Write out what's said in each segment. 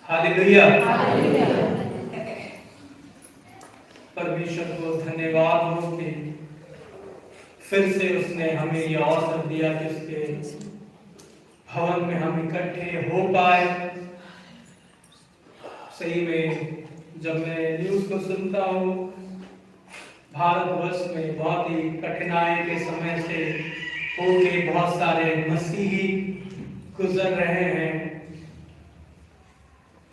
Hallelujah. परमेश्वर को धन्यवाद हो कि फिर से उसने हमें यह अवसर दिया कि उसके भवन में हम इकट्ठे हो पाए। सही में जब मैं न्यूज को सुनता हूँ, भारतवर्ष में बहुत ही कठिनाई के समय से होके बहुत सारे मसीही गुजर रहे हैं।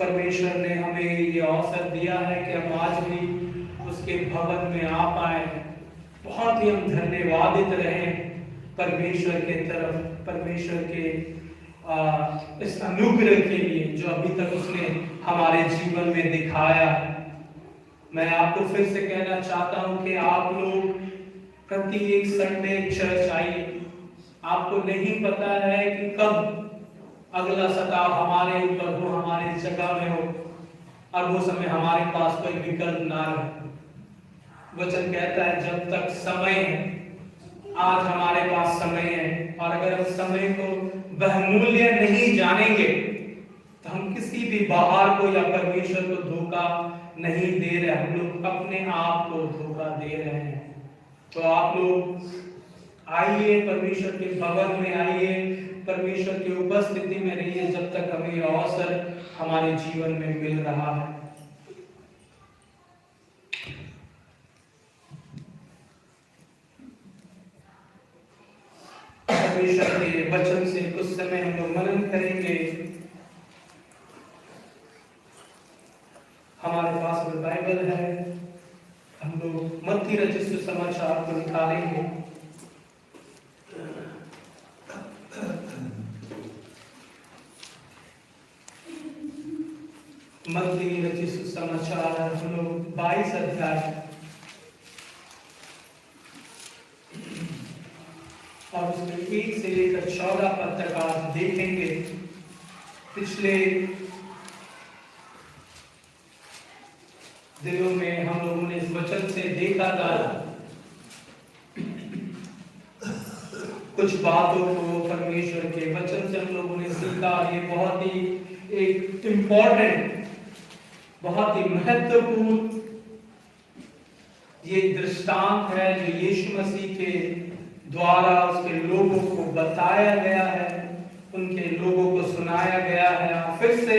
परमेश्वर ने हमें ये अवसर दिया है कि हम आज भी उसके भवन में आ पाए। बहुत ही हम धन्यवादित रहें परमेश्वर के तरफ, परमेश्वर के इस अनुग्रह के लिए जो अभी तक उसने हमारे जीवन में दिखाया। मैं आपको फिर से कहना चाहता हूं कि आप लोग प्रति एक संडे चर्च आइए। आपको नहीं पता है कि कब अगला सताव हमारे ऊपर हो, हमारे जगह में हो, और वो समय हमारे पास कोई विकल्प ना रहे। वचन कहता है जब तक समय है, आज हमारे पास समय है, और अगर हम समय को बहुमूल्य नहीं जानेंगे तो हम किसी भी बाहर को या परमेश्वर को धोखा नहीं दे रहे, हम लोग अपने आप को धोखा दे रहे हैं। तो आप लोग आइए, परमेश्वर के भवन में आइए, परमेश्वर की उपस्थिति में रहिए जब तक हमें यह अवसर हमारे जीवन में मिल रहा है। परमेश्वर के वचन से कुछ समय हम लोग मनन करेंगे। हमारे पास में बाइबल है, हम लोग मत्ती रचित सुसमाचार को निकालेंगे। मत्ती रचित सुसमाचार हम लोग 22 अध्याय और उसमें 1 से लेकर 14 पद तक आज देखेंगे। पिछले दिनों में हम लोगों ने इस वचन से देखा था कुछ बातों को, परमेश्वर के वचन से हम लोगों ने सीखा। ये बहुत ही एक इम्पोर्टेंट, बहुत ही महत्वपूर्ण ये दृष्टांत है जो यीशु मसीह के द्वारा उसके लोगों को बताया गया है, उनके लोगों को सुनाया गया है। फिर से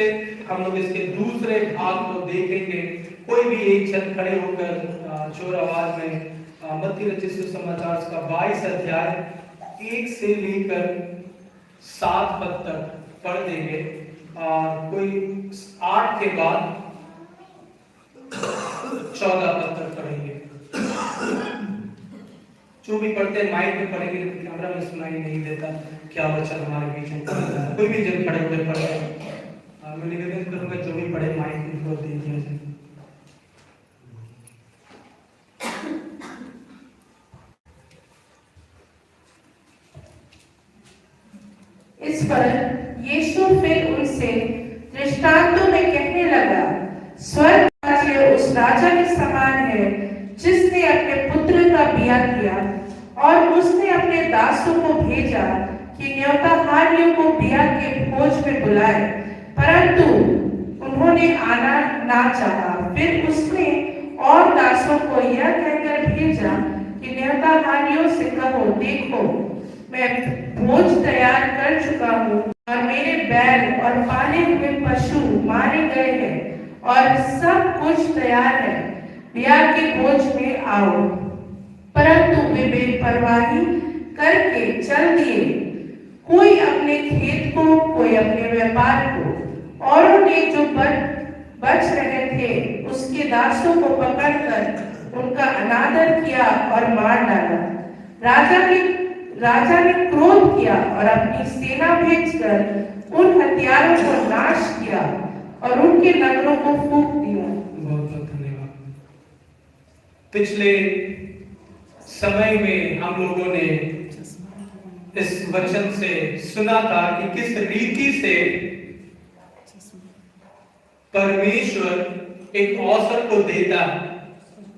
हम लोग इसके दूसरे भाग को देखेंगे। कोई भी एक जन खड़े होकर जोर आवाज में मत्ती रचित सुसमाचार का 22 अध्याय 1 से लेकर 7 पद तक पढ़ देंगे, और कोई 8 के बाद 14 पद तक पढ़ेंगे। जो भी पढ़ते हैं माइक में पढ़ेंगे, कैमरा में सुनाई नहीं देता क्या वचन हमारे बीच में पढ़ता है। कोई भी जन खड़े होकर पढ़े, मैं निवेदन करूंगा जो भी पढ़े माइक में को दे दिया जाए। इस पर यीशु फिर उनसे दृष्टांतों में कहने लगा, स्वर्ग राज्य उस राजा के समान है जिसने अपने पुत्र का ब्याह किया, और उसने अपने दासों को भेजा कि न्योताहारियों को ब्याह के भोज में बुलाए, परंतु उन्होंने आना ना चाहा। फिर उसने और दासों को यह कहकर भेजा कि न्योताहारियों से कहो, देखो मैं भोज तैयार कर चुका हूँ, और मेरे बैल और पाले हुए पशु मारे गए हैं, और सब कुछ तैयार है, ब्याह के भोज में आओ। परंतु वे बेपरवाही करके चल दिए, कोई अपने खेत को, कोई अपने व्यापार को। औरों ने जो बच रहे थे उसके दासों को पकड़कर उनका अनादर किया और मार डाला। राजा ने क्रोध किया और अपनी सेना भेजकर उन हथियारों को नाश किया और उनके नगरों को फूंक दिया। बहुत बहुत धन्यवाद। पिछले समय में हम लोगों ने इस वचन से सुना था कि किस रीति से परमेश्वर एक अवसर को देता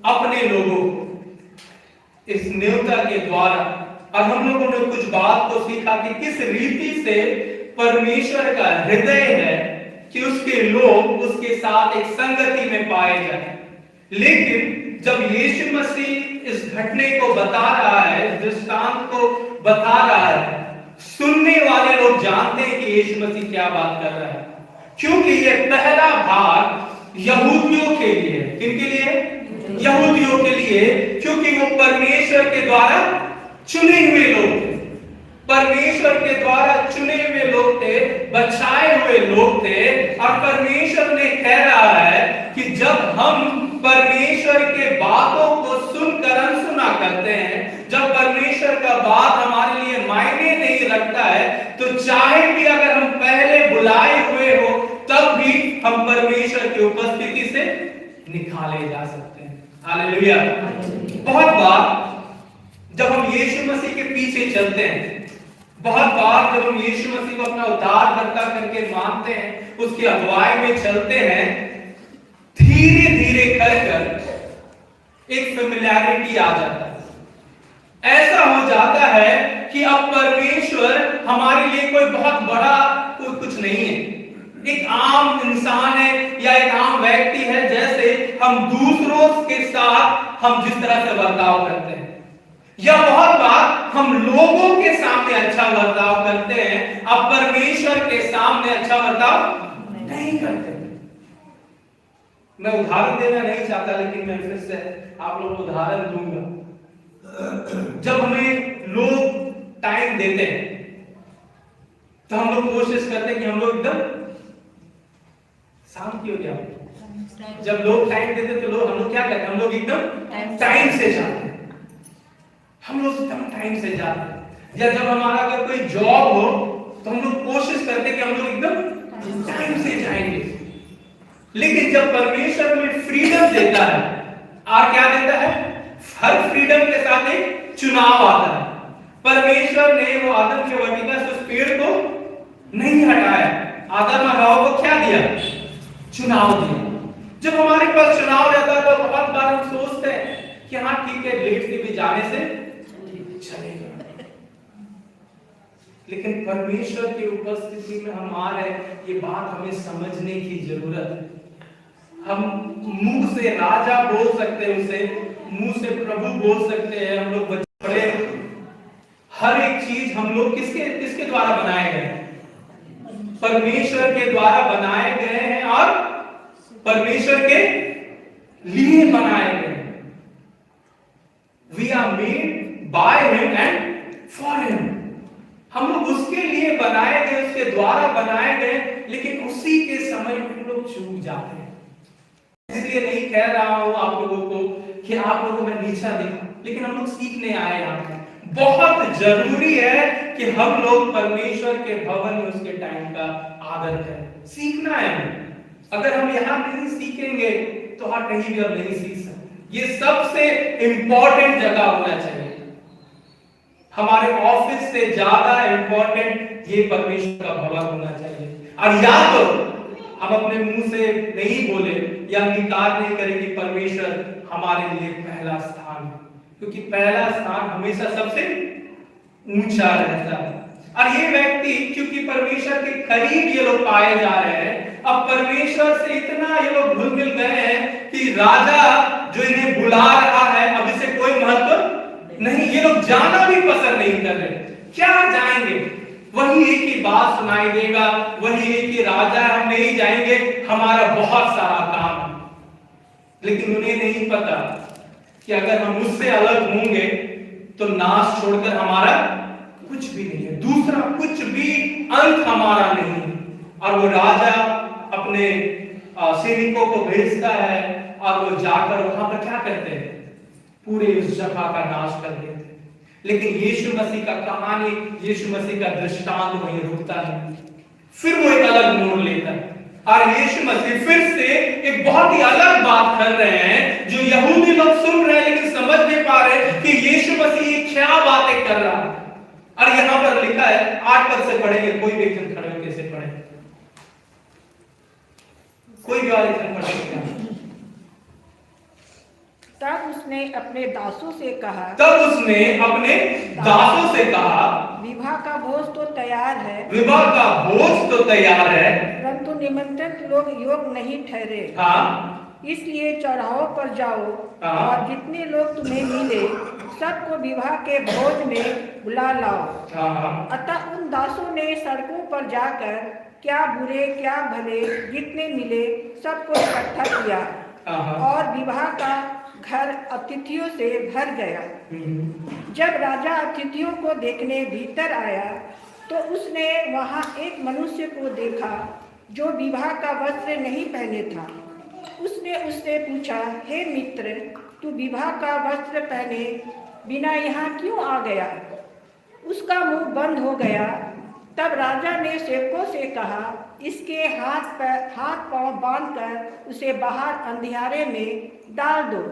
अपने लोगों को इस न्योता के द्वारा। और हम लोगों ने कुछ बात को सीखा कि किस रीति से परमेश्वर का हृदय है कि उसके लोग उसके साथ एक संगति में पाए जाए। लेकिन जब यीशु मसीह इस घटने को बता रहा है, इस दृष्टांत को बता रहा है, सुनने वाले लोग जानते हैं कि यीशु मसीह क्या बात कर रहा है, क्योंकि ये पहला भाग यहूदियों के लिए। किनके लिए? यहूदियों के लिए, क्योंकि वो परमेश्वर के द्वारा चुने हुए लोग थे, परमेश्वर के द्वारा चुने हुए लोग थे, बचाए हुए लोग थे। और परमेश्वर ने कह रहा है कि जब हम परमेश्वर के बातों को सुनकर अनसुना करते हैं, जब परमेश्वर का बात हमारे लिए मायने नहीं रखता है, तो चाहे भी अगर हम पहले बुलाए हुए हो, तब भी हम परमेश्वर की उपस्थिति से निकाले जा सकते हैं। हालेलुया। बहुत बार जब हम यीशु मसीह के पीछे चलते हैं, बहुत बार जब हम यीशु मसीह को अपना उद्धारकर्ता करके मानते हैं, उसकी अगुवाई में चलते हैं, धीरे धीरे कर एक फेमिलियरिटी आ जाता है। ऐसा हो जाता है कि अब परमेश्वर हमारे लिए कोई बहुत बड़ा कुछ नहीं है, एक आम इंसान है या एक आम व्यक्ति है, जैसे हम दूसरों के साथ हम जिस तरह से बर्ताव करते हैं, या बहुत बार हम लोगों के सामने अच्छा बर्ताव करते हैं, अब परमेश्वर के सामने अच्छा बर्ताव नहीं करते। मैं उदाहरण देना नहीं चाहता, लेकिन मैं फिर से आप लोगों को उदाहरण दूंगा। जब हमें लोग टाइम देते हैं, तो हम लोग कोशिश करते हैं कि हम लोग एकदम शांत हो जाए। जब लोग टाइम देते तो हम लोग क्या करते हैं? हम लोग एकदम टाइम से जाते हैं, हम लोग एकदम टाइम से जाते हैं। या जब हमारा अगर कोई जॉब हो, तो हम लोग कोशिश करते हैं कि हम लोग एकदम टाइम से जाएंगे। लेकिन जब परमेश्वर में फ्रीडम देता है, और क्या देता है? हर फ्रीडम के साथ एक चुनाव आता है। परमेश्वर ने वो आदम के वाटिका से उस पेड़ को नहीं हटाया, आदम और हवा को क्या दिया? चुनाव दिया। जब हमारे पास चुनाव रहता है, तो बहुत बार हम सोचते हैं कि हाँ ठीक है, लेट से भी जाने से चलेगा। लेकिन परमेश्वर की उपस्थिति में हम आ रहे हैं, ये बात हमें समझने की जरूरत है। हम मुंह से राजा बोल सकते हैं, उसे मुंह से प्रभु बोल सकते हैं। हम लोग बड़े, हर एक चीज हम लोग किसके द्वारा बनाए गए? परमेश्वर के द्वारा बनाए गए हैं और परमेश्वर के लिए बनाए गए हैं। We are made by him and for him. हम लोग उसके लिए बनाए गए, उसके द्वारा बनाए गए, लेकिन उसी के समय हम लोग चूक जाते हैं। इसलिए नहीं कह रहा हूं आप लोगों को कि आप लोगों को मैं नीचा दिखा, लेकिन हम लोग सीखने आए हैं। बहुत जरूरी है कि हम लोग परमेश्वर के भवन में उसके टाइम का आदर करें। सीखना है हमें। अगर हम यहाँ नहीं सीखेंगे तो हम कहीं भी अब नहीं सीख सकते। ये सबसे इंपॉर्टेंट जगह होना चाहिए। हमारे ऑफिस से ज्यादा इंपॉर्टेंट ये परमेश्वर का भवन होना चाहिए। और या तो हम अपने मुंह से नहीं बोले या अंगीकार नहीं करें कि परमेश्वर हमारे लिए पहला स्थान है, क्योंकि पहला स्थान हमेशा सबसे ऊंचा रहता है। और ये व्यक्ति, क्योंकि परमेश्वर के करीब ये लोग पाए जा रहे हैं, अब परमेश्वर से इतना ये लोग घुल मिल गए हैं कि राजा जो इन्हें बुला रहा है, अब इसे कोई महत्व नहीं, ये लोग जाना भी पसंद नहीं कर रहे। क्या जाएंगे? वही एक ही बात सुनाई देगा, वही एक ही राजा, हम नहीं जाएंगे, हमारा बहुत सारा काम है। लेकिन उन्हें नहीं पता कि अगर हम उससे अलग होंगे तो नाश छोड़कर हमारा कुछ भी नहीं है, दूसरा कुछ भी अंत हमारा नहीं है। और वो राजा अपने सैनिकों को भेजता है और वो जाकर वहां पर क्या करते हैं? पूरे उस जगह का नाश कर देते हैं। लेकिन यीशु मसीह का कहानी, यीशु मसीह का दृष्टांत वहीं रुकता है, फिर वो एक अलग मोड़ लेता है। और यीशु मसीह फिर से एक बहुत ही अलग बात कर रहे हैं, जो यहूदी लोग सुन रहे हैं लेकिन समझ नहीं पा रहे कि यीशु मसीह क्या बातें कर रहा है। और यहां पर लिखा है, 8 पद से पढ़ेंगे, कोई भी एक जन खड़े होकर से पढ़े, कोई भी और एक जन पढ़ेगा। तब उसने अपने दासों से कहा, विवाह का भोज तो तैयार है, विवाह का भोज तो तैयार है, परंतु निमंत्रित लोग योग्य नहीं ठहरे, इसलिए चौराहों पर जाओ और जितने लोग तुम्हें मिले सबको विवाह के भोज में बुला लाओ। अतः उन दासों ने सड़कों पर जाकर क्या बुरे क्या भले जितने मिले सबको इकट्ठा किया और विवाह का घर अतिथियों से भर गया। जब राजा अतिथियों को देखने भीतर आया तो उसने वहां एक मनुष्य को देखा जो विवाह का वस्त्र नहीं पहने था। उसने उससे पूछा, हे मित्र, तू विवाह का वस्त्र पहने बिना यहाँ क्यों आ गया? उसका मुंह बंद हो गया। तब राजा ने सेवकों से कहा, इसके हाथ पांव बांधकर उसे बाहर अंधियारे में डाल दो,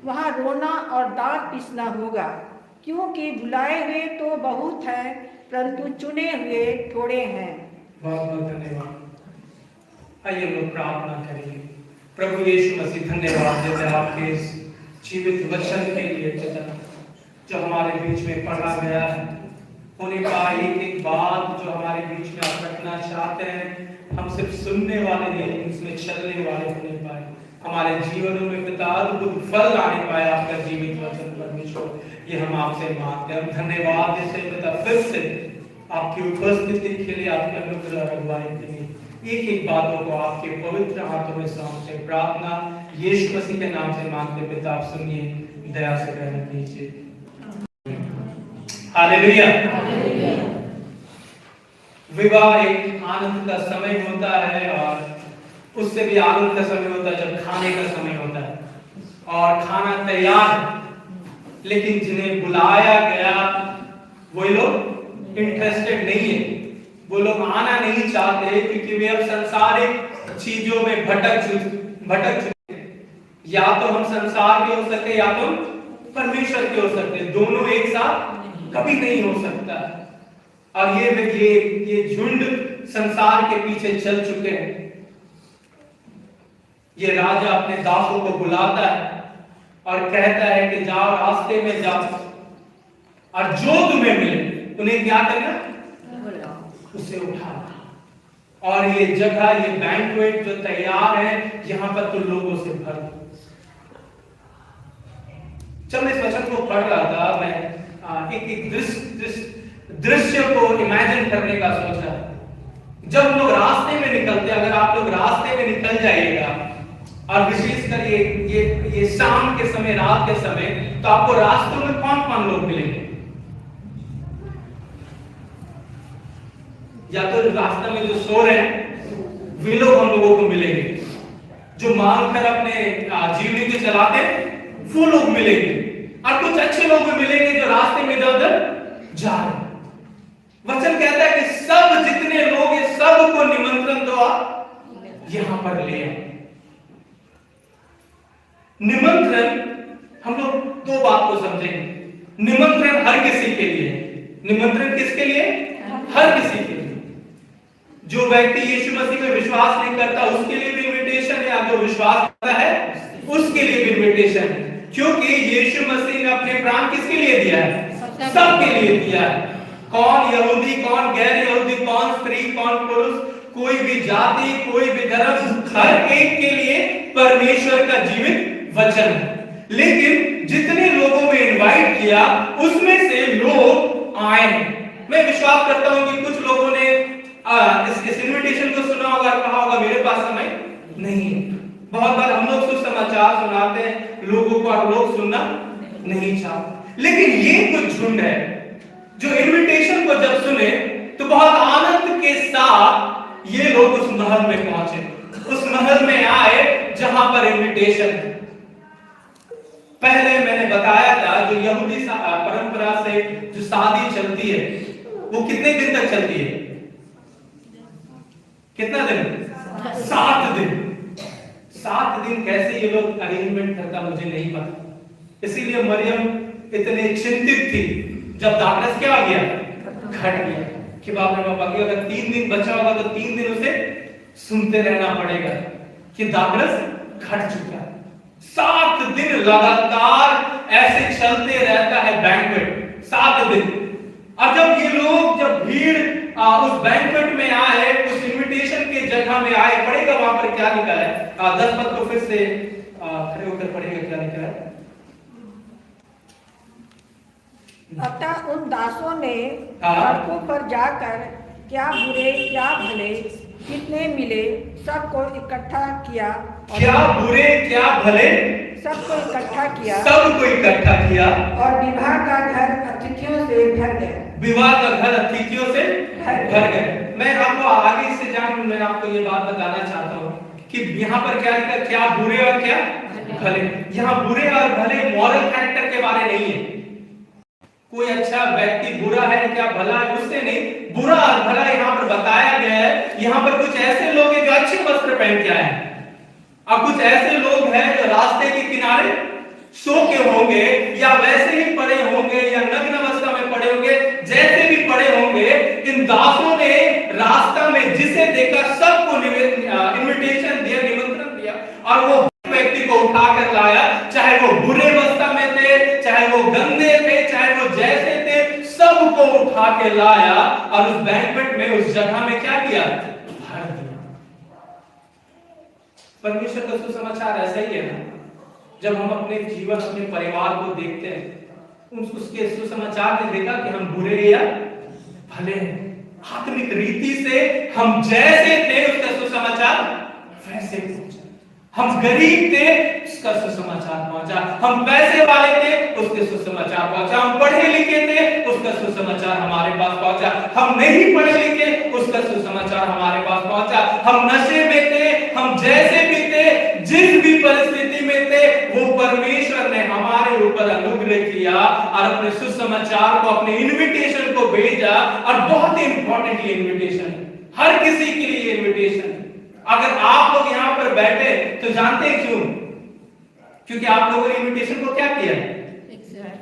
वहां रोना और दांत पीसना होगा, क्योंकि बुलाए हुए तो बहुत हैं परंतु चुने हुए थोड़े हैं। बहुत बहुत धन्यवाद। आइए लोग प्रार्थना करेंगे। प्रभु यीशु मसीह, धन्यवाद देते हैं आपके इस जीवित वचन के लिए पिता, जो हमारे बीच में पढ़ा गया है। होने पाए एक बात जो हमारे बीच में आप रखना चाहते हैं, हम सिर्फ सुनने वाले नहीं, उसमें चलने वाले होने पाए। हमारे जीवनों में पिता अद्भुत फल आने पाए आपका जीवित वचन परमेश्वर, ये हम आपसे मांगते हैं। हम धन्यवाद देते हैं पिता फिर से आपकी उपस्थिति के लिए, आपके अनुग्रह और अगुवाई के लिए। एक एक बातों को आपके पवित्र हाथों में सौंपते प्रार्थना यीशु मसीह के नाम से मांगते पिता, आप सुनिए, दया से ग्रहण कीजिए। हालेलुया। विवाह एक आनंद का समय होता है और उससे भी आनंद का समय होता है जब खाने का समय होता है और खाना तैयार है, लेकिन जिन्हें बुलाया गया वो लोग इंटरेस्टेड नहीं है, वो लोग आना नहीं चाहते क्योंकि वे अब सांसारिक चीजों में भटक चुके हैं। या तो हम संसार के हो सकते या तो परमेश्वर के हो सकते, दोनों एक साथ कभी नहीं हो सकता। और ये झुंड संसार के पीछे चल चुके हैं। ये राजा अपने दासों को बुलाता है और कहता है कि जाओ, रास्ते में जाओ और जो तुम्हें मिले उन्हें क्या करना, उसे उठाना। और ये जगह, ये बैंक्वेट जो तैयार है, यहां पर तो लोगों से भर दो। जब मैं इस वचन को पढ़ रहा था, मैं एक दृश्य को इमेजिन करने का सोचा। जब लोग रास्ते में निकलते, अगर आप लोग रास्ते में निकल जाइएगा और विशेषकर ये शाम के समय, रात के समय, तो आपको रास्तों में कौन कौन लोग मिलेंगे? या तो रास्ते में जो सो रहे हैं वे लोग हम लोगों को मिलेंगे, जो मांग कर अपने जीवन को चलाते हैं वो लोग मिलेंगे, और कुछ अच्छे लोग भी मिलेंगे जो रास्ते में इधर-उधर जा रहे हैं। वचन कहता है कि सब जितने लोग हैं सबको निमंत्रण दो, यहां पर ले आओ। निमंत्रण, हम लोग दो बात को समझेंगे। निमंत्रण हर किसी के लिए है। निमंत्रण किसके लिए? हर किसी के लिए। जो व्यक्ति यीशु मसीह में विश्वास नहीं करता उसके लिए भी इनविटेशन है, या जो विश्वास करता है उसके लिए भी इनविटेशन है, क्योंकि यीशु मसीह ने अपने प्राण किसके लिए दिया है? सबके लिए दिया है। कौन यहूदी, कौन गैर यहूदी, कौन स्त्री, कौन पुरुष, कोई भी जाति, कोई भी धर्म, हर एक के लिए परमेश्वर का जीवित वचन है। लेकिन जितने लोगों में इनवाइट किया उसमें से लोग आए हैं। मैं विश्वास करता हूं कि कुछ लोगों ने इस इनविटेशन को सुना होगा, कहा होगा मेरे पास समय नहीं है। बहुत बार हम लोग सुसमाचार सुनाते हैं लोगों को और लोग सुनना नहीं चाहते। लेकिन ये कुछ झुंड है जो इनविटेशन को जब सुने तो बहुत आनंद के साथ ये लोग उस महल में पहुंचे, उस महल में आए जहां पर इनविटेशन है। पहले मैंने बताया था जो यहूदी परंपरा से जो शादी चलती है वो कितने दिन तक चलती है? कितना दिन? 7 दिन। 7 दिन कैसे ये लोग अरेंजमेंट करता मुझे नहीं पता। इसीलिए मरियम इतने चिंतित थी जब दाखरस क्या आ गया, घट गया, कि बाप रे बाप, अगर 3 दिन बचा होगा तो 3 दिन उसे सुनते रहना पड़ेगा कि दाखरस घट चुका है। 7 दिन लगातार ऐसे चलते रहता है बैंक्वेट, 7 दिन। और जब ये लोग, जब भीड़ उस बैंक्वेट में आए, उस इनविटेशन के जगह में आए, पढ़ेगा वहां पर क्या लिखा है। 10 पद को फिर से खड़े होकर पढ़ेगा, क्या लिखा है। अतः उन दासों ने सड़कों पर जाकर क्या बुरे क्या भले कितने मिले सबको इकट्ठा किया। क्या बुरे क्या भले सबको इकट्ठा किया, सबको इकट्ठा किया, और विवाह का घर अतिथियों से भर गया। विवाह का घर अतिथियों से भर गए। मैं आपको आगे से जान मैं आपको ये बात बताना चाहता हूँ कि यहाँ पर क्या लिखा, क्या बुरे और क्या भले। यहाँ बुरे और भले मॉरल कैरेक्टर के बारे नहीं है। कोई अच्छा व्यक्ति बुरा है क्या भला है उससे नहीं, बुरा और भला यहाँ पर बताया गया है। यहाँ पर कुछ ऐसे लोग हैं जो अच्छे वस्त्र पहन के आए हैं, और कुछ ऐसे लोग हैं जो रास्ते के किनारे सो के होंगे, या वैसे ही पड़े होंगे, या नग्न अवस्था में पड़े होंगे, जैसे भी पड़े होंगे। इन दासों ने रास्ता में जिसे देखा सबको इनविटेशन दिया, निमंत्रण दिया, और वो व्यक्ति को उठा कर लाया, चाहे वो बुरे अवस्था में थे, चाहे वो गंदे थे, चाहे वो जैसे थे, सबको उठा के लाया और उस बैंक्वेट में, उस जगह में क्या किया, भर दिया। परमेश्वर का सुसमाचार ऐसा ही है ना, जब हम अपने जीवन, अपने परिवार को देखते हैं, उसके सुसमाचार में देखा कि हम बुरे या भले हैं। आत्मिक रीति से हम जैसे थे उसका सुसमाचार वैसे पहुंचा। हम गरीब थे उसका सुसमाचार पहुंचा, हम पैसे वाले थे उसके सुसमाचार पहुंचा, हम पढ़े लिखे थे उसका सुसमाचार हमारे पास पहुंचा, हम नहीं पढ़े लिखे उसका सुसमाचार हमारे पास पहुंचा, हम नशे में थे, हम जैसे भी थे, जिस भी परिस्थिति में थे, वो परमेश्वर ने हमारे ऊपर अनुग्रह किया और अपने सुसमाचार को, अपने इनविटेशन को भेजा। और बहुत ही इंपॉर्टेंट ये इनविटेशन है, हर किसी के लिए इनविटेशन। अगर आप लोग यहाँ पर बैठे तो जानते हैं क्यों? क्योंकि आप लोगों ने इनविटेशन को क्या किया,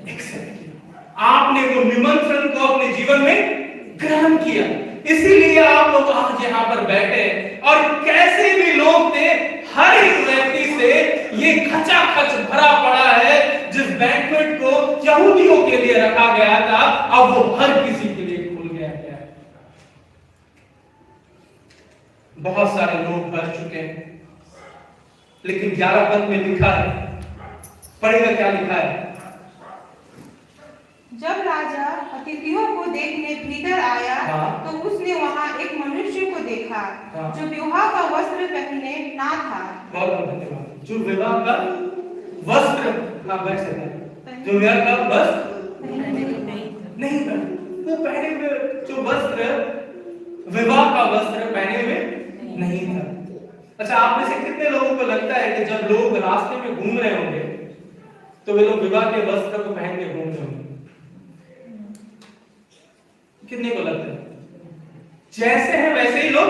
एक्सेप्ट किया। आपने वो निमंत्रण को अपने जीवन में ग्रहण किया, इसीलिए आप लोग आज यहाँ पर बैठे। और कैसे भी लोग थे, हर एक व्यक्ति से ये खचाखच भरा पड़ा है। जिस बैंक्वेट को यहूदियों के लिए रखा गया था, अब वो हर किसी के लिए खुल गया है। बहुत सारे लोग भर चुके हैं, लेकिन 11 पद में लिखा है, पढ़ेगा क्या लिखा है। जब राजा अतिथियों को देखने भीतर आया, तो उसने वहां एक मनुष्य को देखा जो विवाह का वस्त्र पहने ना था। बहुत धन्यवाद। जो विवाह का वस्त्र, बैठ सकते हैं, जो विवाह का वस्त्र नहीं था, वो पहने हुए जो वस्त्र, विवाह का वस्त्र पहने हुए नहीं था। अच्छा, आप में से कितने लोगों को लगता है कि जब लोग रास्ते में घूम रहे होंगे तो वे लोग विवाह के वस्त्र को पहन के घूम रहे होंगे? कितने को लगता है? जैसे हैं वैसे ही लोग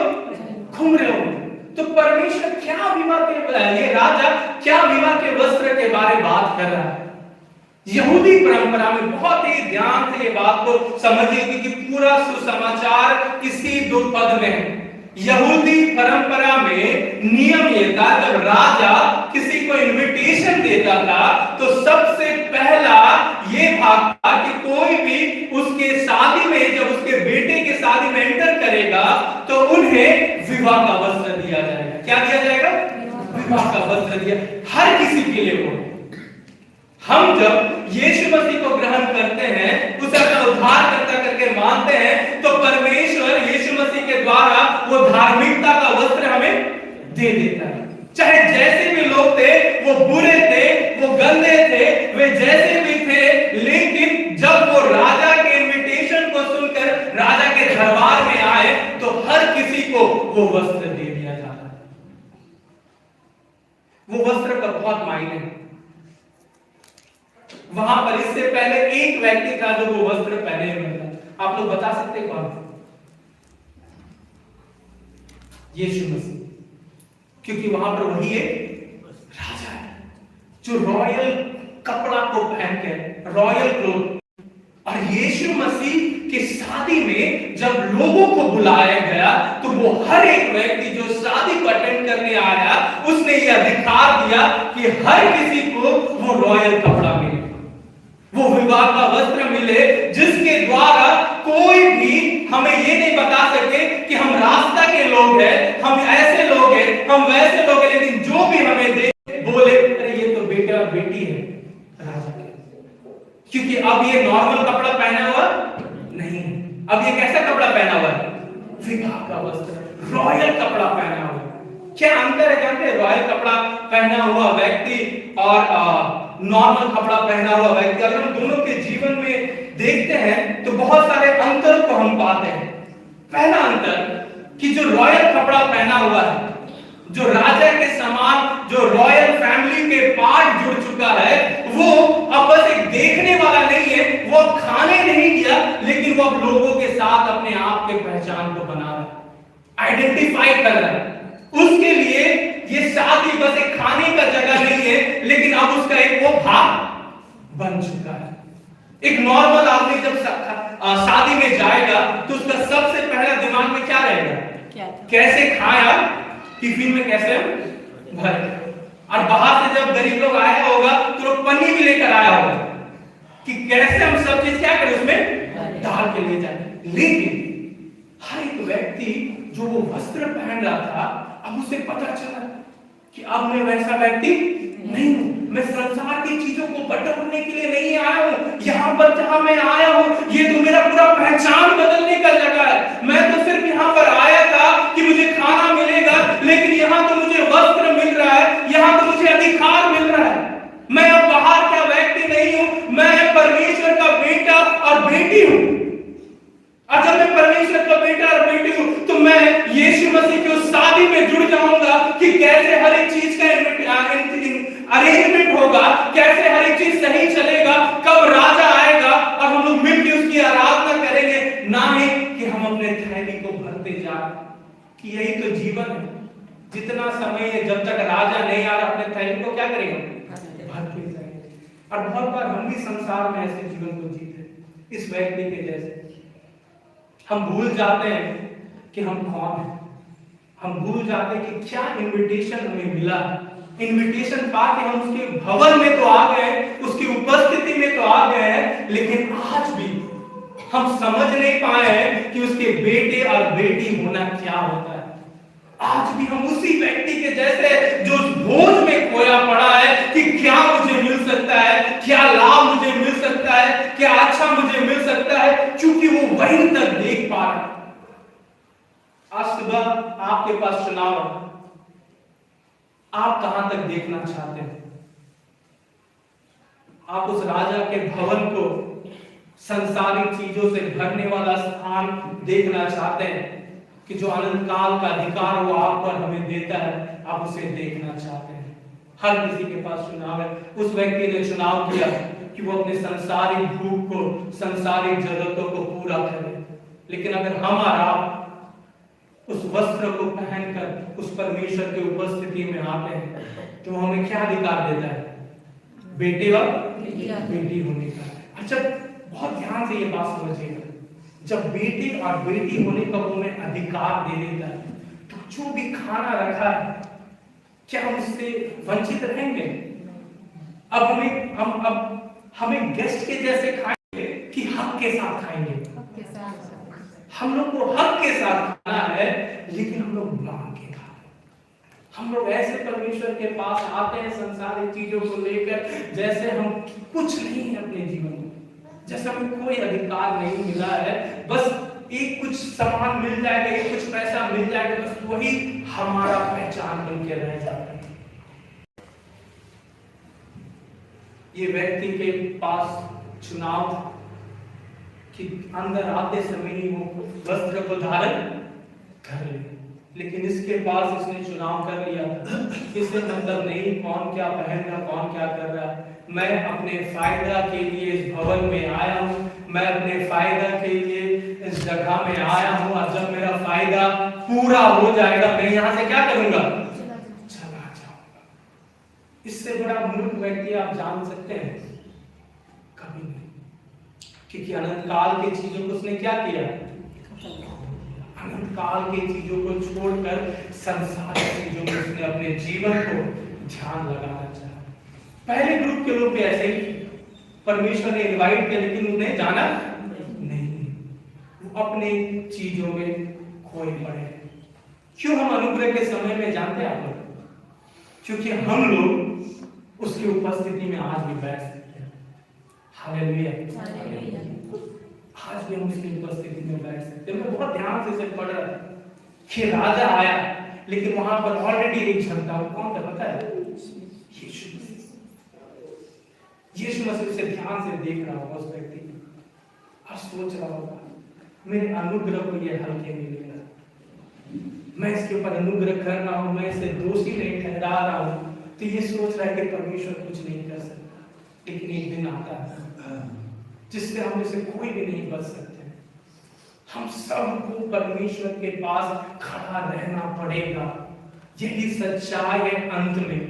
घूम रहे होंगे। तो परमेश्वर क्या विवाह के, ये राजा क्या विवाह के वस्त्र के बारे में बात कर रहा है? यहूदी परंपरा में बहुत ही ध्यान से ये बात को समझिए कि पूरा सुसमाचार इसी 2 पद में है। यहूदी परंपरा में नियम ये था, जब राजा किसी को इनविटेशन देता था तो सबसे पहला ये भाग था कि कोई भी उसके शादी में, जब उसके बेटे के शादी में एंटर करेगा तो उन्हें विवाह का वस्त्र दिया जाएगा। क्या दिया जाएगा? विवाह का वस्त्र दिया, हर किसी के लिए हो। हम जब यीशु मसीह को ग्रहण करते हैं, उसे अपना उद्धारकर्ता करके मानते हैं, तो परमेश्वर यीशु मसीह के द्वारा वो धार्मिकता का वस्त्र हमें दे देता है। चाहे जैसे भी लोग थे, वो बुरे थे, वो गंदे थे, वे जैसे भी थे, लेकिन जब वो राजा के इनविटेशन को सुनकर राजा के दरबार में आए तो हर किसी को वो वस्त्र दे दिया जाता है। वो वस्त्र का बहुत मायने है। वहां पर इससे पहले एक व्यक्ति था जो वो वस्त्र पहने हुए था। आप लोग बता सकते हैं कौन? यीशु मसीह। क्योंकि वहां पर वही एक राजा है जो रॉयल कपड़ा को पहन के, रॉयल क्लोथ। और यीशु मसीह की शादी में जब लोगों को बुलाया गया तो वो हर एक व्यक्ति जो शादी को अटेंड करने आया, उसने ये अधिकार दिया कि हर किसी को वो रॉयल कपड़ा मिले, वो विवाह का वस्त्र मिले जिसके द्वारा कोई भी हमें ये नहीं बता सके कि हम रास्ता के लोग हैं, हम ऐसे लोग हैं, हम वैसे लोग हैं, लेकिन जो भी हमें देखे बोले अरे ये तो बेटा और बेटी है राजा के। क्योंकि अब ये नॉर्मल कपड़ा पहना हुआ नहीं, अब ये कैसा कपड़ा पहना हुआ है? विवाह का वस्त्र, रॉयल कपड़ा पहना हुआ। क्या अंतर है जानते हैं? रॉयल कपड़ा पहना हुआ व्यक्ति और नॉर्मल कपड़ा पहना हुआ व्यक्ति, अगर हम दोनों के जीवन में देखते हैं तो बहुत सारे अंतर को हम पाते हैं। पहला अंतर कि जो रॉयल कपड़ा पहना हुआ है, जो राजा के समान, जो रॉयल फैमिली के पार्ट जुड़ चुका है, वो अब बस एक देखने वाला नहीं है, वो अब खाने नहीं गया, लेकिन वो अब लोगों के साथ अपने आप के पहचान को बना रहा है, आइडेंटिफाई कर रहा है। उसके लिए ये शादी बस एक खाने का जगह नहीं है, लेकिन अब उसका एक वो भाग बन चुका है। एक नॉर्मल आदमी जब शादी में जाएगा तो उसका सबसे पहला दिमाग में क्या रहेगा? कैसे खाया, टिफिन में कैसे भरे। और बाहर से जब गरीब लोग आया होगा तो लोग पन्नी भी लेकर आया होगा कि कैसे हम सब चीज क्या करें उसमें डाल के ले जाए। लेकिन हर एक व्यक्ति जो वो वस्त्र पहन रहा था, अब उसे पता चला कि अब मैं वैसा व्यक्ति नहीं हूं, मैं संसार की चीजों को बटोरने के लिए नहीं आया हूं। यहाँ पर जहां मैं आया हूं ये तो मेरा पूरा पहचान बदलने का जगह है। मैं तो सिर्फ यहाँ पर आया था कि मुझे खाना मिलेगा, लेकिन यहाँ तो मुझे वस्त्र मिल रहा है, यहाँ तो मुझे अधिकार मिल रहा है। मैं अब बाहर का व्यक्ति नहीं हूं, मैं परमेश्वर का बेटा और बेटी हूं। और जब मैं परमेश्वर का बेटा और बेटी हूं तो मैं यीशु मसीह की उस शादी में जुड़ जाऊंगा कि कैसे हर एक चीज का अरेंजमेंट होगा, कैसे हर एक चीज सही चलेगा, कब राजा आएगा और हम लोग मिलकर उसकी आराधना करेंगे, ना ही कि हम अपने थैली को भरते जा। कि यही तो जीवन है, जितना समय है जब तक राजा नहीं आ रहा अपने थैली को क्या करेंगे? भरते जाएंगे। और बहुत बार हम भी संसार में ऐसे जीवन को जीते इस व्यक्ति के जैसे। हम भूल जाते हैं कि हम कौन हैं, हम भूल जाते हैं कि क्या इनविटेशन हमें मिला। इनविटेशन पाके हम उसके भवन में तो आ गए, उसकी उपस्थिति में तो आ गए हैं, लेकिन आज भी हम समझ नहीं पाए हैं कि उसके बेटे और बेटी होना क्या होता है। आज भी हम उसी व्यक्ति के जैसे जो बोझ में खोया पड़ा है कि क्या मुझे मिल सकता है, क्या लाभ मुझे मिल सकता है, क्या अच्छा मुझे मिल सकता है, क्योंकि वो वहीं तक देख पा रहा है। आज सुबह आपके पास चुनाव है, आप कहां तक देखना चाहते हैं? आप उस राजा के भवन को संसारिक चीजों से भरने वाला स्थान देखना चाहते हैं कि जो अनंत काल का अधिकार वो आप पर हमें देता है, आप उसे देखना चाहते हैं? हर किसी के पास चुनाव है। उस व्यक्ति ने चुनाव किया कि वो अपने संसारिक भूख को, संसारिक जरूरतों को पूरा करे। लेकिन अगर हम और आप उस वस्त्र को पहनकर उस परमेश्वर की उपस्थिति में आते हैं तो हमें क्या अधिकार देता है? बेटे और बेटी होने का। अच्छा, बहुत ध्यान से ये बात समझिएगा, जब बेटे और बेटी होने का वो हमें अधिकार दे देता है तो जो भी खाना रखा है क्या हम उससे वंचित रहेंगे? अब हमें गेस्ट के जैसे खाएंगे कि हक के साथ खाएंगे? हम लोग को हक के साथ खाना है, लेकिन हम लोग मांग के खाते हैं। हम लोग ऐसे परमेश्वर के पास आते हैं संसारिक चीजों को लेकर जैसे हम कुछ नहीं है अपने जीवन में, जैसे हमें कोई अधिकार नहीं मिला है। बस एक कुछ सामान मिल जाएगा, एक कुछ पैसा मिल जाएगा, बस वही हमारा पहचान बन के रह जाता है। ये व्यक्ति के पास चुनाव था कि अंदर आते समय ही वो वस्त्र को धारण कर ले, लेकिन इसके पास इसने चुनाव कर लिया था। इससे मतलब नहीं कौन क्या पहन रहा, कौन क्या कर रहा है। मैं अपने फायदा के लिए इस भवन में आया हूँ, मैं अपने फायदा के लिए इस जगह में आया हूँ, और जब मेरा फायदा पूरा हो जाएगा मैं यहाँ से क्या करूंगा? चला जाऊंगा। इससे बड़ा मूर्ख व्यक्ति आप जान सकते हैं? कभी नहीं। क्योंकि अनंत काल की चीजों को उसने क्या किया? अनंत काल की चीजों को छोड़कर संसार की चीजों में उसने अपने जीवन को ध्यान लगाना चाहा। पहले ग्रुप के लोग भी ऐसे ही, परमेश्वर ने इनवाइट किया लेकिन उसने जाना नहीं, वो अपने चीजों में खोए पड़े। क्यों हम अनुग्रह के समय में जानते हैं आप लोग? क्योंकि हम लोग उसकी उपस्थिति में आज भी बैठ सकते हैं। हालेलुया, आज भी हम उसकी उपस्थिति में बैठ सकते हैं। मैं बहुत ध्यान से इसे पढ़ रहा था कि राजा आया लेकिन वहां पर ऑलरेडी एक जनता, कौन था पता है? यीशु मसीह से ध्यान से देख रहा होगा उस व्यक्ति को और सोच रहा होगा मेरे अनुग्रह को ये हल्के में ले रहा, मैं इसके ऊपर अनुग्रह कर रहा हूं, मैं इसे दोषी नहीं ठहरा रहा हूं, तो ये सोच रहा है कि परमेश्वर कुछ नहीं कर सकता। लेकिन एक दिन आता है जिससे हम इसे कोई भी नहीं बच सकते। हम सबको परमेश्वर के पास खड़ा रहना पड़ेगा। यही सच्चाई है अंत में।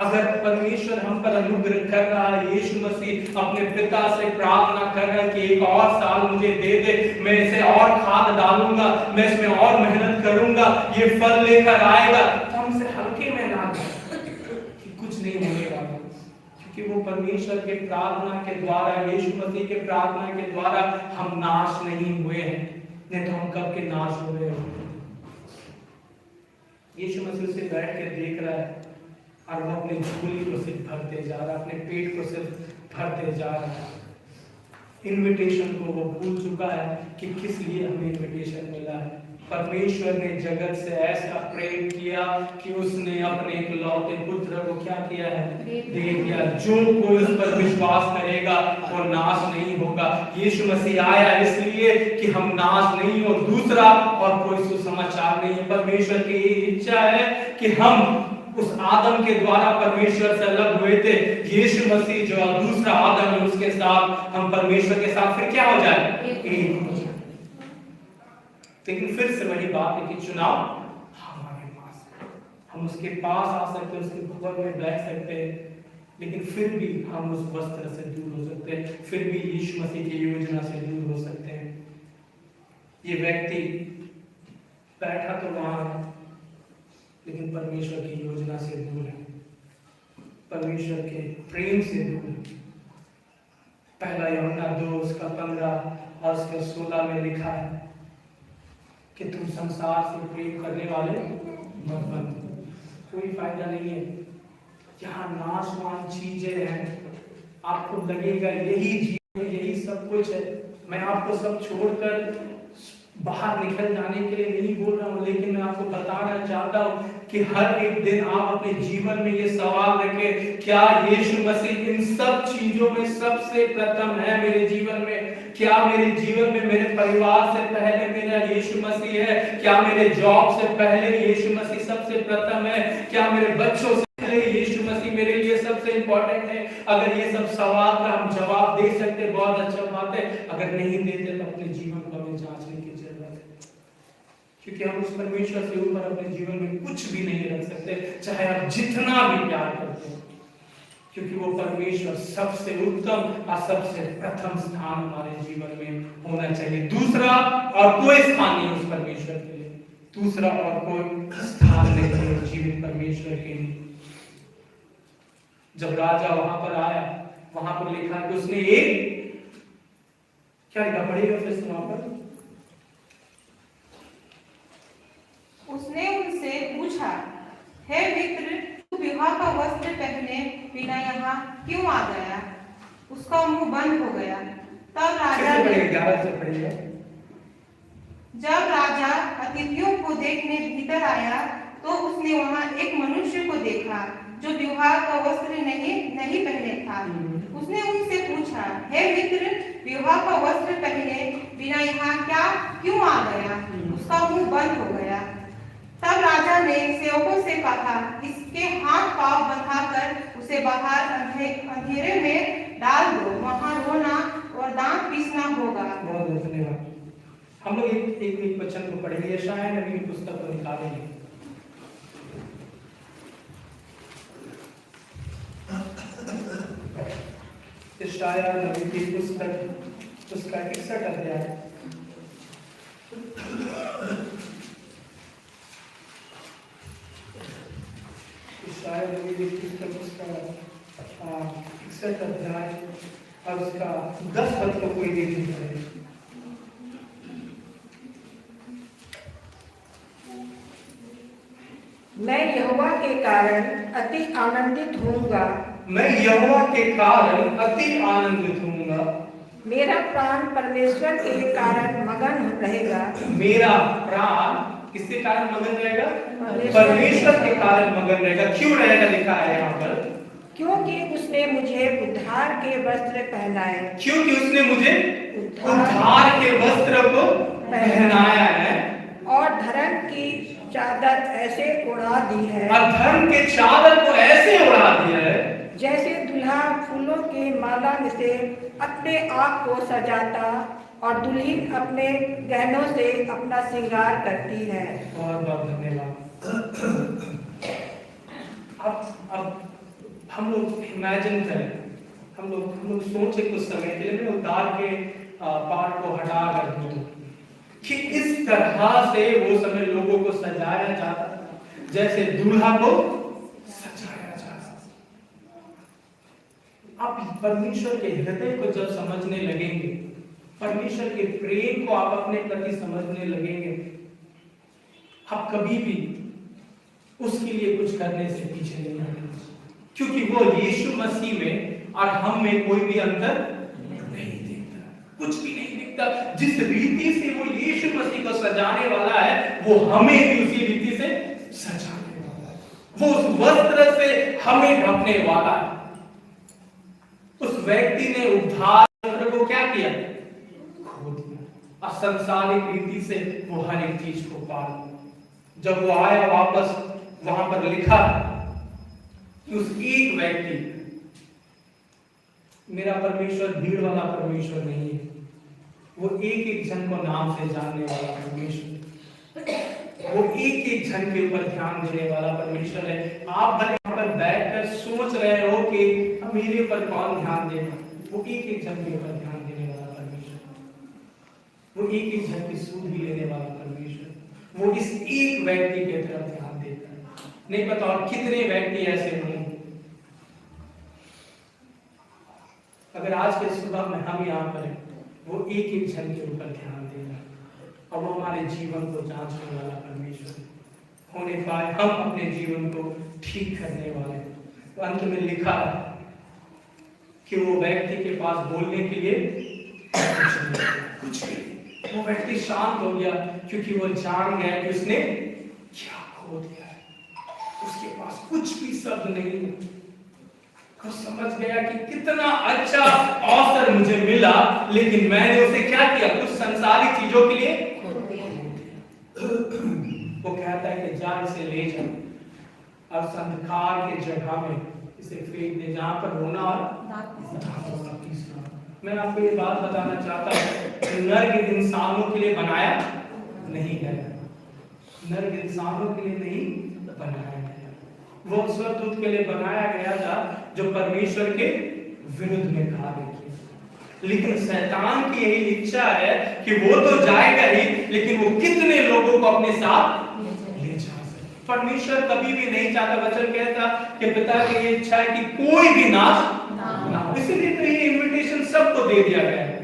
अगर परमेश्वर हम पर अनुग्रह कर रहा है, यीशु मसीह अपने पिता से प्रार्थना कर रहा है कि एक और साल मुझे दे दे, मैं इसे और खाद डालूंगा, मैं इसमें और मेहनत करूंगा, ये फल लेकर आएगा, तो हम इसे हल्के में ना लें कि कुछ नहीं होने वाला, क्योंकि वो परमेश्वर के प्रार्थना के द्वारा, यीशु मसीह के प्रार्थना के द्वारा हम नाश नहीं हुए हैं, नहीं तो हम कब के नाश हो गए होते। यीशु मसीह से बैठ के देख रहा है और वो अपनी झोली को सिर्फ भरते जा रहा है, अपने पेट को सिर्फ भरते जा रहा है। इनविटेशन को वो भूल चुका है कि किस लिए हमें इनविटेशन मिला है। परमेश्वर ने जगत से ऐसा प्रेम किया कि उसने अपने इकलौते पुत्र को क्या किया है? दे दिया। जो कोई उस पर विश्वास करेगा वो नाश नहीं होगा। यीशु मसीह आया इसलिए कि हम नाश नहीं हो, दूसरा और कोई सुसमाचार नहीं है। परमेश्वर की इच्छा है कि हम उस आदम के द्वारा परमेश्वर से अलग हुए थे, यीशु मसीह जो दूसरा आदम है उसके साथ हम परमेश्वर के साथ फिर क्या हो जाए? एक हो जाए। लेकिन फिर से वही बात है कि चुनाव हमारे पास है। हम उसके पास आ सकते हैं, उसके भवन में बैठ सकते हैं, लेकिन फिर भी हम उस वस्त्र से दूर हो सकते हैं, फिर भी यीशु मसीह की योजना से दूर हो सकते हैं। ये व्यक्ति बैठा तो वहां है लेकिन परमेश्वर की योजना से दूर है, परमेश्वर के प्रेम से दूर है। पहला यूहन्ना 2 उसका 15 और उसका 16 में लिखा है कि तुम संसार से प्रेम करने वाले मत बनो, कोई फायदा नहीं है। यहाँ नाशवान चीजें हैं, आपको लगेगा यही जीवन यही सब कुछ है। मैं आपको सब छोड़कर बाहर निकल जाने के लिए नहीं बोल रहा हूँ, लेकिन मैं आपको बताना चाहता हूँ कि हर एक दिन आप अपने जीवन में ये सवाल रखें, क्या यीशु मसीह इन सब चीजों में सबसे प्रथम है मेरे जीवन में? क्या मेरे जीवन में मेरे परिवार से पहले मेरा यीशु मसीह है? क्या मेरे जॉब से पहले यीशु मसीह सबसे प्रथम है? क्या मेरे बच्चों से पहले यीशु मसीह मेरे लिए सबसे इंपॉर्टेंट है? अगर ये सब सवाल का हम जवाब दे सकते बहुत अच्छा बात है, अगर नहीं देते तो अपने जीवन को हमें जांचने की जरूरत है, क्योंकि हम उस परमेश्वर से ऊपर अपने जीवन में कुछ भी नहीं रख सकते, चाहे आप जितना भी प्यार करते हैं, क्योंकि वो परमेश्वर सबसे उत्तम और सबसे प्रथम स्थान हमारे जीवन में होना चाहिए। दूसरा और कोई स्थान नहीं उस परमेश्वर के लिए, दूसरा और कोई स्थान नहीं है जीवित परमेश्वर के लिए। जब राजा वहां पर आया, वहां पर लिखा कि उसने एक क्या लिखा, पढ़िएगा फिर से वहां पर। उसने उनसे पूछा, हे मित्र, तू विवाह का वस्त्र पहने बिना यहाँ क्यों आ गया? उसका मुंह बंद हो गया। तब जब राजा अतिथियों को देखने भीतर आया तो उसने वहां एक मनुष्य को देखा जो विवाह का वस्त्र नहीं पहने था। उसने उनसे पूछा, हे मित्र, विवाह का वस्त्र पहने बिना यहाँ क्यों आ गया? उसका मुंह बंद हो गया। तब राजा ने सेवकों से कहा, इसके हाथ पांव बंधाकर उसे बाहर अंधेरे में डाल दो, वहां रोना और दांत पीसना होगा। बहुत धन्यवाद। हम लोग एक वचन को पढ़ेंगे, यशायाह नबी की पुस्तक को निकालेंगे। यशायाह नबी की पुस्तक उसका 61 अध्याय। यशायाह नबी की पुस्तक उसका 61 अध्याय और उसका 10 पद को कोई देख नहीं पाए। मैं यहोवा के कारण अति आनंदित होऊंगा। मैं यहोवा के कारण अति आनंदित होऊंगा। मेरा प्राण परमेश्वर के कारण मगन रहेगा। मेरा प्राण किसके कारण मगन रहेगा? परमेश्वर के कारण मगन रहेगा। क्यों रहेगा लिखा है यहाँ पर? क्योंकि उसने मुझे उद्धार के वस्त्र पहनाए। क्योंकि उसने मुझे उद्धार के वस्त्र को पहनाया है और धर्म की चादर ऐसे उड़ा दी है। और धर्म के चादर को ऐसे उड़ा दिया है जैसे दुल्हा फूलों के माला में से अपने आप को सजाता और दुल्हन अपने गहनों से अपना श्रृंगार करती है। बहुत बहुत धन्यवाद। अब हम लोग इमेजिन करें, हम लोग सोचे कुछ समय के लिए, मैं उद्धार के पार्ट को हटा कर दूं कि इस तरह से वो समय लोगों को सजाया जाता था जैसे दूल्हा को सजाया जाता। आप परमेश्वर के हृदय को जब समझने लगेंगे, परमेश्वर के प्रेम को आप अपने प्रति समझने लगेंगे, आप कभी भी उसके लिए कुछ करने से पीछे नहीं हटेंगे, क्योंकि वो यीशु मसीह में और हम में कोई भी अंतर नहीं दिखता, कुछ भी नहीं दिखता। जिस रीति से वो यीशु मसीह को सजाने वाला है, वो हमें भी उसी रीति से सजाने वाला है। वो उस वस्त्र से हमें ढकने वाला है। उस व्यक्ति ने उद्धार वस्त्र को क्या किया? खो दिया। और संसारिक रीति से वो हर एक चीज को पा लिया। जब वो आया वापस, वहां पर लिखा कि उस एक व्यक्ति, मेरा परमेश्वर भीड़ वाला परमेश्वर नहीं है, वो एक एक जन को नाम से जानने वाला परमेश्वर, वो एक एक जन के ऊपर ध्यान देने वाला परमेश्वर है। आप भले यहाँ पर बैठकर सोच रहे हो कि मेरे पर कौन ध्यान देगा, वो एक एक जन के ऊपर ध्यान देने वाला परमेश्वर, वो एक एक जन की सूद भी लेने वाला परमेश्वर, वो इस एक व्यक्ति की तरफ ध्यान देता है। नहीं पता और कितने व्यक्ति ऐसे होंगे। अगर आज के सुबह में हम यहाँ पर हैं, वो एक एक जन के ऊपर ध्यान देगा और वो हमारे जीवन को जांचने वाला परमेश्वर होने पाए, हम अपने जीवन को ठीक करने वाले। तो अंत में लिखा कि वो व्यक्ति के पास बोलने के लिए कुछ नहीं, वो व्यक्ति शांत हो गया क्योंकि वो जान गया कि उसने क्या खो दिया है। उसके पास कुछ भी शब्द नहीं है। वो समझ गया कि कितना अच्छा अवसर मुझे मिला, लेकिन मैंने उसे क्या किया? कुछ संसारिक चीजों के लिए वो कहता है कि जा इसे ले जाओ और अंधकार के जगह में इसे फेंक दे, जहां पर रोना और तीसरा। मैं आपको ये बात बताना चाहता हूँ, नर्क इंसानों के लिए बनाया नहीं गया, नर्क इंसानों के लिए नहीं बनाया गया, वो स्वर्गदूत के लिए बनाया गया था जो परमेश्वर के विरुद्ध में कार्य किया। लेकिन शैतान की यही इच्छा है कि वो तो जाएगा ही, लेकिन वो कितने लोगों को अपने साथ ले जा सके। परमेश्वर कभी भी नहीं चाहता, वचन कहता कि पिता की ये इच्छा है कि कोई भी नाश ना हो, इसलिए तो ये इनविटेशन सबको दे दिया गया है।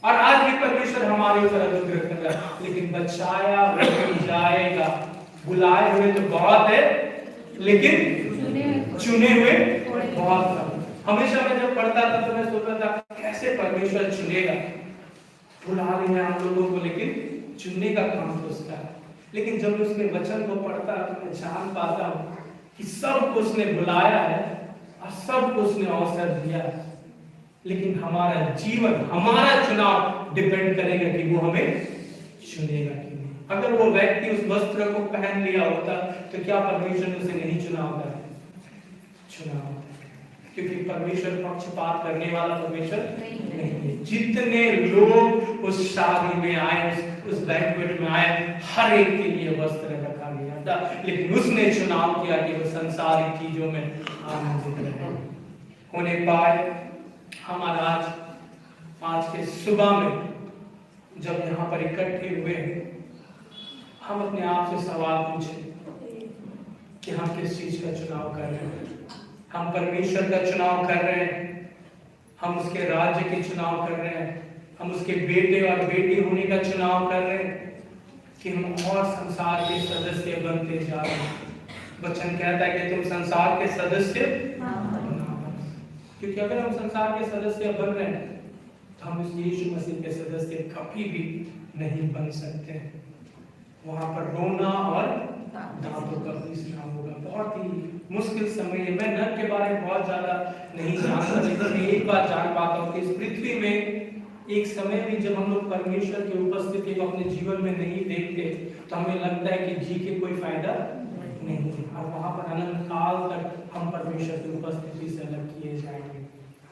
और आज भी परमेश्वर हमारे ऊपर अनुग्रह कर रहा है, लेकिन बचाया वही जाएगा। बुलाए हुए तो बहुत है, लेकिन चुने हुए बहुत कम। हमेशा मैं जब पढ़ता था तो मैं सोचता था कैसे परमेश्वर चुनेगा, बुला लिया हम लोगों को, लेकिन चुनने का काम तो उसका है। लेकिन जब उसके वचन को पढ़ता तो मैं जान पाता हूँ कि सबको उसने बुलाया है और सबको उसने अवसर दिया है, लेकिन हमारा जीवन, हमारा चुनाव डिपेंड करेगा कि वो हमें चुनेगा कि नहीं। अगर वो व्यक्ति उस वस्त्र को पहन लिया होता तो क्या परमेश्वर ने उसे नहीं चुना होता? चुना, क्योंकि परमेश्वर पक्षपात करने वाला परमेश्वर नहीं है। जितने लोग उस शादी में आए, उस बैंक्वेट में आए, हर एक के लिए वस्त्र रखा गया था, लेकिन उसने चुनाव किया कि वो संसारिक चीजों में आनंदित रहे होने पाए। हमारा आज के सुबह में जब यहाँ पर इकट्ठे हुए, हम अपने आप से सवाल पूछे कि हम किस चीज का चुनाव कर रहे हैं। हम परमेश्वर का चुनाव कर रहे हैं, हम उसके राज्य के चुनाव कर रहे हैं, हम उसके बेटे और बेटी होने का चुनाव कर रहे हैं कि हम और संसार के सदस्य बनते जा रहे हैं। वचन कहता है कि तुम संसार के सदस्य, क्योंकि अगर हम संसार के सदस्य बन रहे हैं तो हम इस यीशु मसीह के सदस्य कभी भी नहीं बन सकते। वहां पर रोना और दांतों का पीसना होगा। बहुत ही मुश्किल समय है। मैं नर के बारे में बहुत ज्यादा नहीं जानता, लेकिन मैं एक बात जान पाता हूँ कि इस पृथ्वी में एक समय भी जब हम लोग परमेश्वर की उपस्थिति को अपने जीवन में नहीं देखते तो हमें लगता है कि जी के कोई फायदा नहीं है, और वहां पर अनंत काल तक हम परमेश्वर की उपस्थिति से अलग किए जाएंगे।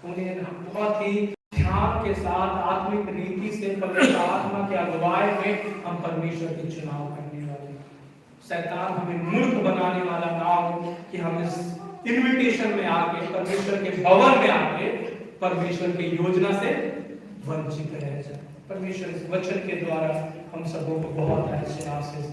उन्हें बहुत ही ध्यान के साथ आत्मिक रीति से पवित्र आत्मा के अगुवाई में हम परमेश्वर के चुनाव करने वाले। शैतान हमें मूर्ख बनाने वाला ना हो कि हम इस इन्विटेशन में आके, परमेश्वर के भवन में आके परमेश्वर की योजना से वंचित रह जाए। परमेश्वर इस वचन के द्वारा हम सबों को बहुत अच्छे आशीष